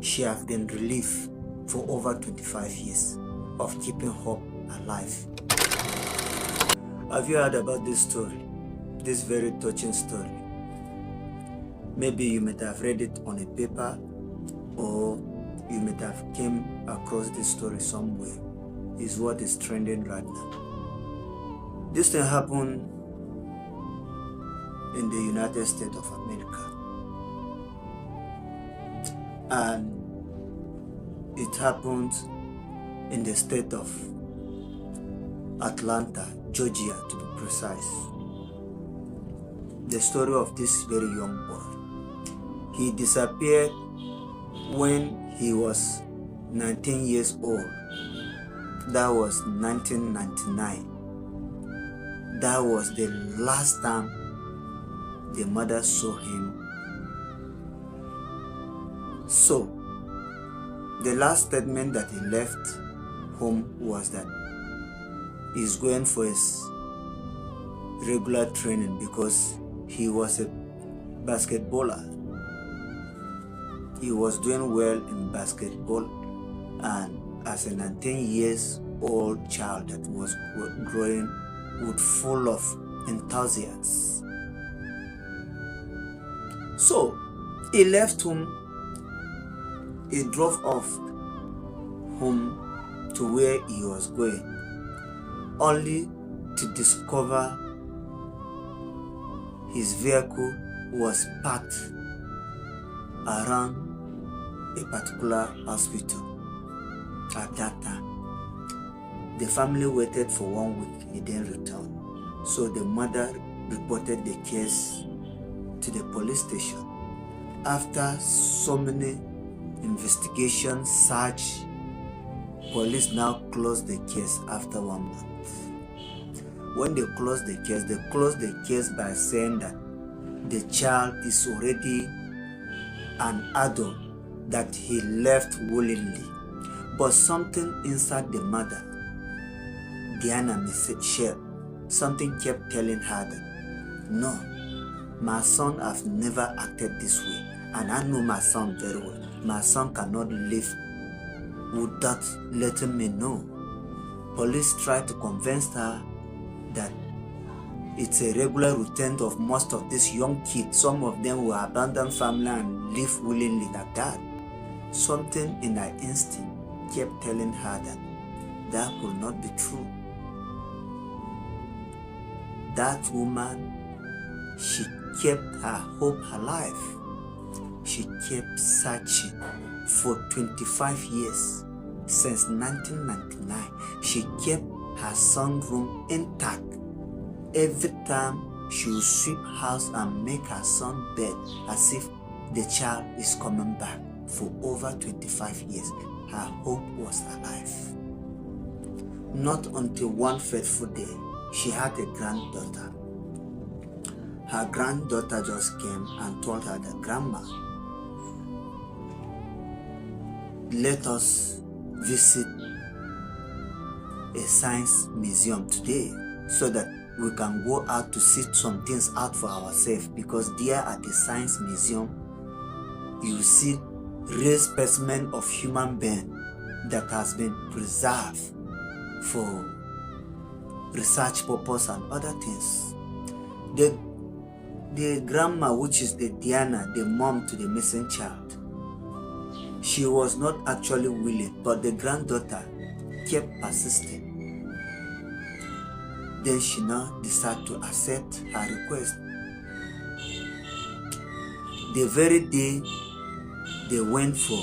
she has been relieved for over 25 years of keeping hope alive. Have you heard about this story? This very touching story. Maybe you might have read it on a paper, or you might have came across this story somewhere. It's what is trending right now. This thing happened in the United States of America, and it happened in the state of Atlanta, Georgia, to be precise. The story of this very young boy. He disappeared when he was 19 years old. That was 1999. That was the last time the mother saw him. So, the last statement that he left home was that he's going for his regular training because he was a basketballer. He was doing well in basketball, and as a 19 years old child that was growing with full of enthusiasm. So he left home. He drove off home to where he was going, only to discover his vehicle was parked around a particular hospital. At that time, the family waited for 1 week. He didn't return. So the mother reported the case to the police station. After so many investigations, search, police now closed the case after 1 month. When they closed the case by saying that the child is already an adult, that he left willingly. But something inside the mother, Diana Michelle, something kept telling her that, no, my son has never acted this way, and I know my son very well. My son cannot live without letting me know. Police tried to convince her that it's a regular routine of most of these young kids. Some of them will abandon family and live willingly like that. Something in her instinct kept telling her that that could not be true. That woman, she kept her hope alive. She kept searching for 25 years. Since 1999, she kept her son's room intact. Every time she would sweep house and make her son bed as if the child is coming back. For over 25 years, her hope was alive. Not until one fateful day, she had a granddaughter. Her granddaughter just came and told her that, Grandma, let us visit a science museum today so that we can go out to see some things out for ourselves, because there at the science museum you see real specimen of human being that has been preserved for research purpose and other things. The grandma, which is the Diana, the mom to the missing child, she was not actually willing, but the granddaughter kept persisting. Then she now decided to accept her request. The very day they went for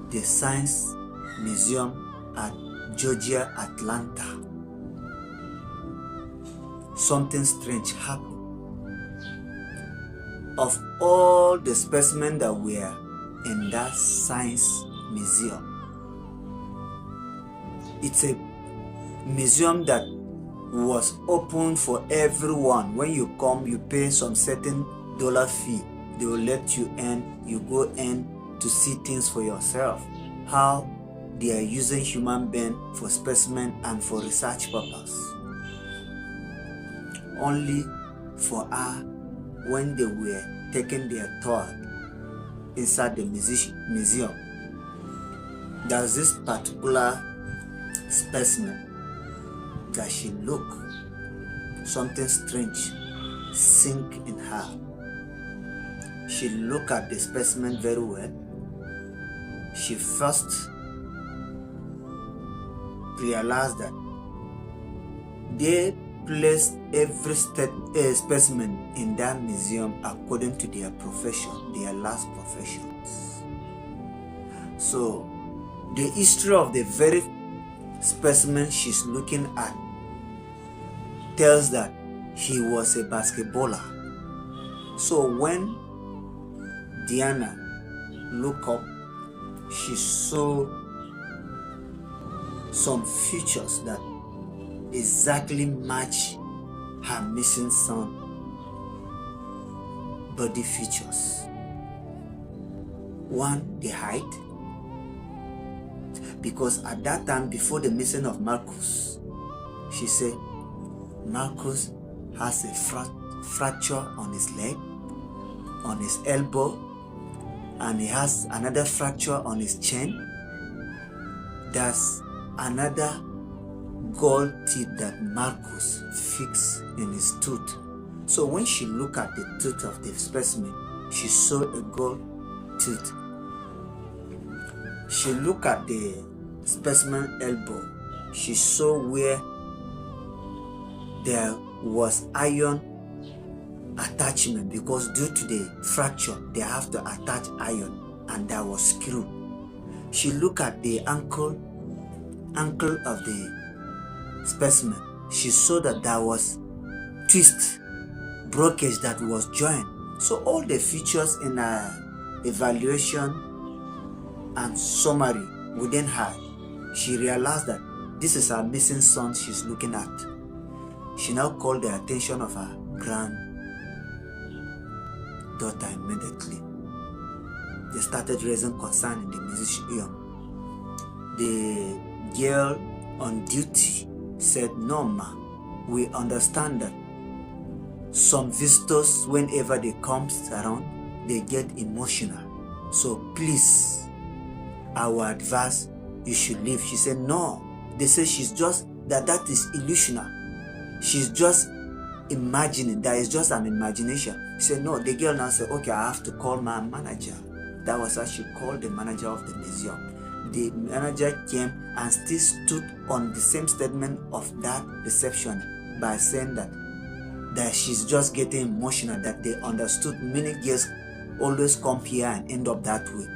the Science Museum at Georgia, Atlanta, something strange happened. Of all the specimens that were in that science museum, it's a museum that was open for everyone. When you come, you pay some certain dollar fee. They will let you in. You go in to see things for yourself. How they are using human being for specimen and for research purpose. Only for her, when they were taking their tour, inside the museum, there's this particular specimen that she looked something strange sink in her. She looked at the specimen very well. She first realized that they placed every specimen in that museum according to their profession, their last professions. So the history of the very specimen she's looking at tells that he was a basketballer. So when Diana looked up, she saw some features that exactly match her missing son body features. One, the height, because at that time, before the missing of Marcus, she said Marcus has a fracture on his leg, on his elbow, and he has another fracture on his chin. There's another gold teeth that Marcus fixed in his tooth. So when she looked at the tooth of the specimen, she saw a gold tooth. She looked at the specimen elbow. She saw where there was iron attachment, because due to the fracture they have to attach iron, and that was screw. She looked at the ankle of the specimen. She saw that there was twist, breakage that was joined. So all the features in her evaluation and summary within her, she realized that this is her missing son she's looking at. She now called the attention of her granddaughter immediately. They started raising concern in the museum. The girl on duty said, "No, ma, we understand that some visitors, whenever they come around, they get emotional. So please, our advice, you should leave." She said, "No." They say she's just, that is illusional. She's just imagining, that is just an imagination. She said, "No." The girl now said, "Okay, I have to call my manager." That was how she called the manager of the museum. The manager came and still stood on the same statement of that reception by saying that she's just getting emotional, that they understood many girls always come here and end up that way.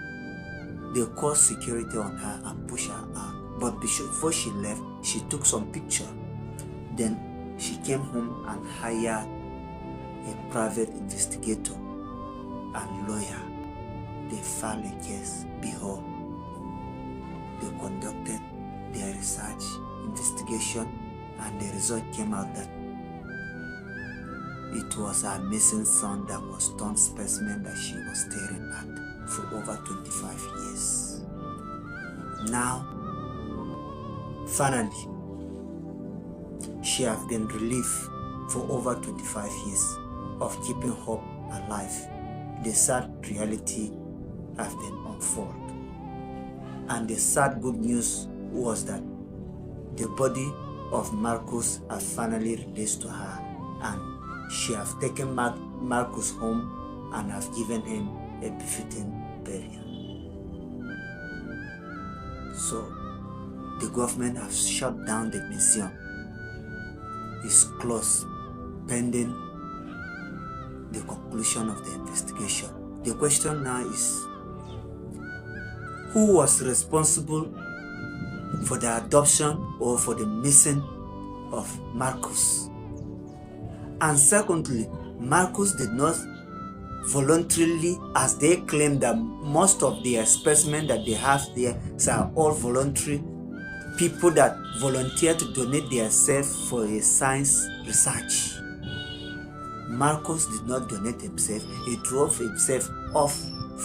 They called security on her and pushed her out. But before she left, she took some picture. Then she came home and hired a private investigator and lawyer. They filed a case before. They conducted their research, investigation, and the result came out that it was her missing son that was torn specimen that she was staring at for over 25 years. Now, finally, she has been relieved for over 25 years of keeping hope alive. The sad reality has been unfolded. And the sad good news was that the body of Marcus has finally released to her, and she has taken Marcus home and has given him a befitting burial. So the government has shut down the museum. It's closed pending the conclusion of the investigation. The question now is, who was responsible for the adoption or for the missing of Marcus? And secondly, Marcus did not voluntarily, as they claim that most of the specimens that they have there are all voluntary people that volunteer to donate themselves for a science research. Marcus did not donate himself. He drove himself off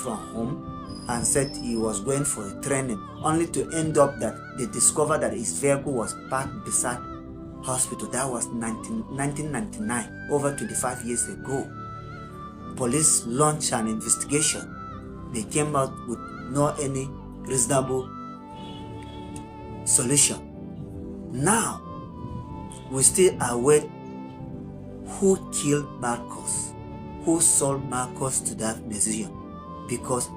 from home and said he was going for a training, only to end up that they discovered that his vehicle was parked beside hospital. That was 1999, over 25 years ago. Police launched an investigation. They came out with no any reasonable solution. Now, we still await who killed Marcus, who sold Marcus to that museum, because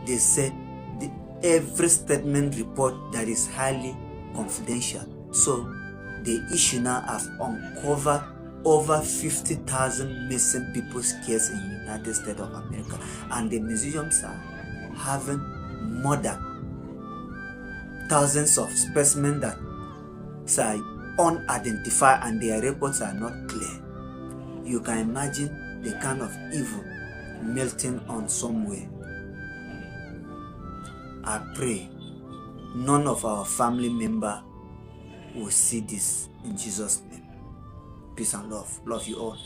they said every statement report that is highly confidential. So the issue now has uncovered over 50,000 missing people's case in the United States of America, and the museums are having more than thousands of specimens that are unidentified and their reports are not clear. You can imagine the kind of evil melting on somewhere. I pray none of our family member will see this in Jesus' name. Peace and love. Love you all.